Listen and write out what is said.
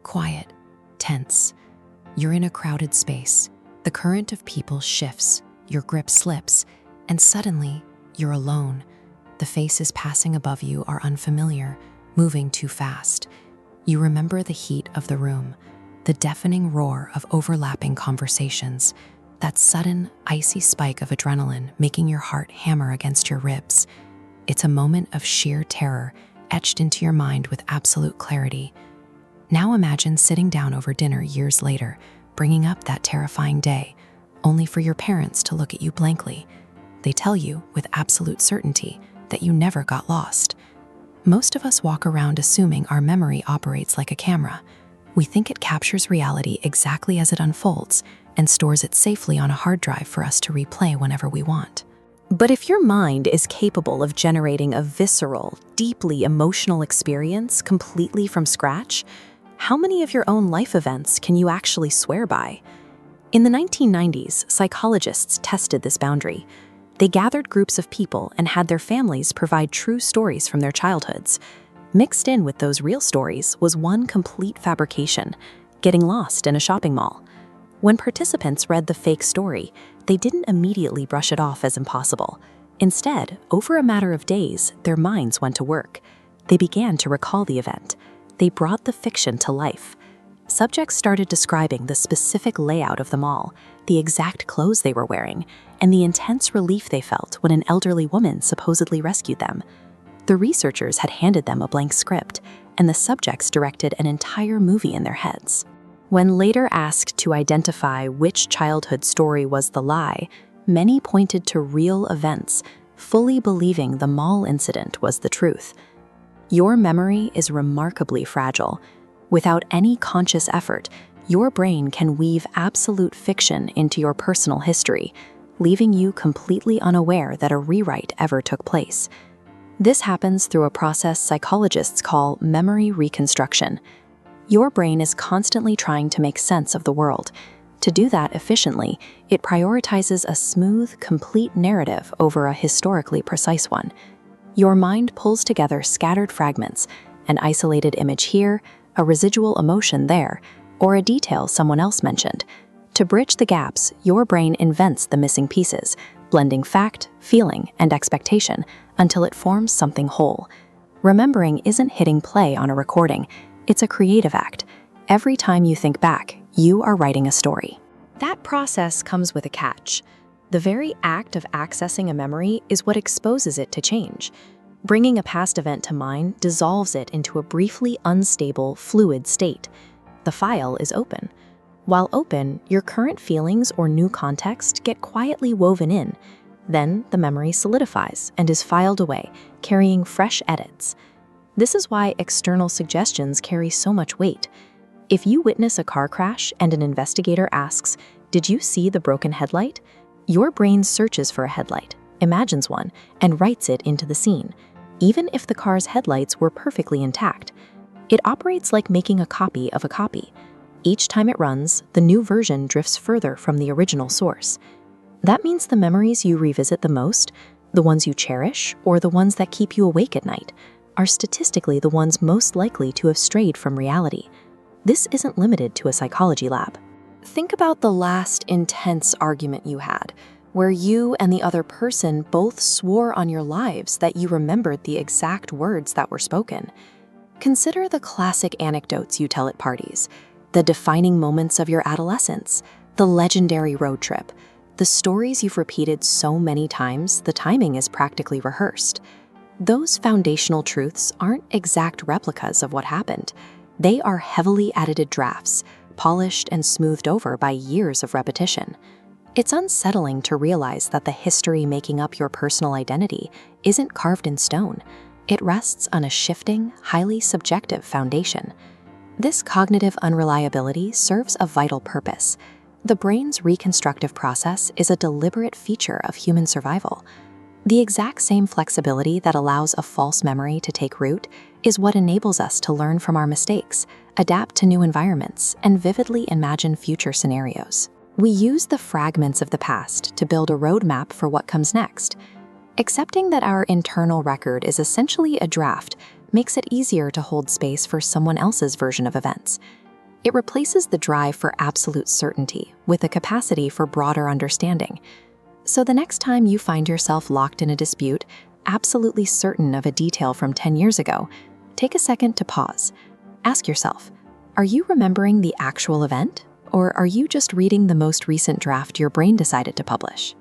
quiet, tense. You're in a crowded space. The current of people shifts, your grip slips, and suddenly you're alone. The faces passing above you are unfamiliar, moving too fast. You remember the heat of the room, the deafening roar of overlapping conversations, that sudden, icy spike of adrenaline making your heart hammer against your ribs. It's a moment of sheer terror etched into your mind with absolute clarity. Now imagine sitting down over dinner years later, bringing up that terrifying day, only for your parents to look at you blankly. They tell you with absolute certainty that you never got lost. Most of us walk around assuming our memory operates like a camera. We think it captures reality exactly as it unfolds and stores it safely on a hard drive for us to replay whenever we want. But if your mind is capable of generating a visceral, deeply emotional experience completely from scratch, how many of your own life events can you actually swear by? In the 1990s, psychologists tested this boundary. They gathered groups of people and had their families provide true stories from their childhoods. Mixed in with those real stories was one complete fabrication: getting lost in a shopping mall. When participants read the fake story, they didn't immediately brush it off as impossible. Instead, over a matter of days, their minds went to work. They began to recall the event. They brought the fiction to life. Subjects started describing the specific layout of the mall, the exact clothes they were wearing, and the intense relief they felt when an elderly woman supposedly rescued them. The researchers had handed them a blank script, and the subjects directed an entire movie in their heads. When later asked to identify which childhood story was the lie, many pointed to real events, fully believing the mall incident was the truth. Your memory is remarkably fragile. Without any conscious effort, your brain can weave absolute fiction into your personal history, leaving you completely unaware that a rewrite ever took place. This happens through a process psychologists call memory reconstruction. Your brain is constantly trying to make sense of the world. To do that efficiently, it prioritizes a smooth, complete narrative over a historically precise one. Your mind pulls together scattered fragments, an isolated image here, a residual emotion there, or a detail someone else mentioned. To bridge the gaps, your brain invents the missing pieces, blending fact, feeling, and expectation until it forms something whole. Remembering isn't hitting play on a recording. It's a creative act. Every time you think back, you are writing a story. That process comes with a catch. The very act of accessing a memory is what exposes it to change. Bringing a past event to mind dissolves it into a briefly unstable, fluid state. The file is open. While open, your current feelings or new context get quietly woven in. Then the memory solidifies and is filed away, carrying fresh edits. This is why external suggestions carry so much weight. If you witness a car crash and an investigator asks, "Did you see the broken headlight?" Your brain searches for a headlight, imagines one, and writes it into the scene, even if the car's headlights were perfectly intact. It operates like making a copy of a copy. Each time it runs, the new version drifts further from the original source. That means the memories you revisit the most, the ones you cherish, or the ones that keep you awake at night, are statistically the ones most likely to have strayed from reality. This isn't limited to a psychology lab. Think about the last intense argument you had, where you and the other person both swore on your lives that you remembered the exact words that were spoken. Consider the classic anecdotes you tell at parties, the defining moments of your adolescence, the legendary road trip, the stories you've repeated so many times the timing is practically rehearsed. Those foundational truths aren't exact replicas of what happened. They are heavily edited drafts, polished and smoothed over by years of repetition. It's unsettling to realize that the history making up your personal identity isn't carved in stone. It rests on a shifting, highly subjective foundation. This cognitive unreliability serves a vital purpose. The brain's reconstructive process is a deliberate feature of human survival. The exact same flexibility that allows a false memory to take root is what enables us to learn from our mistakes, adapt to new environments, and vividly imagine future scenarios. We use the fragments of the past to build a roadmap for what comes next. Accepting that our internal record is essentially a draft makes it easier to hold space for someone else's version of events. It replaces the drive for absolute certainty with a capacity for broader understanding. So the next time you find yourself locked in a dispute, absolutely certain of a detail from 10 years ago, take a second to pause. Ask yourself, are you remembering the actual event, or are you just reading the most recent draft your brain decided to publish?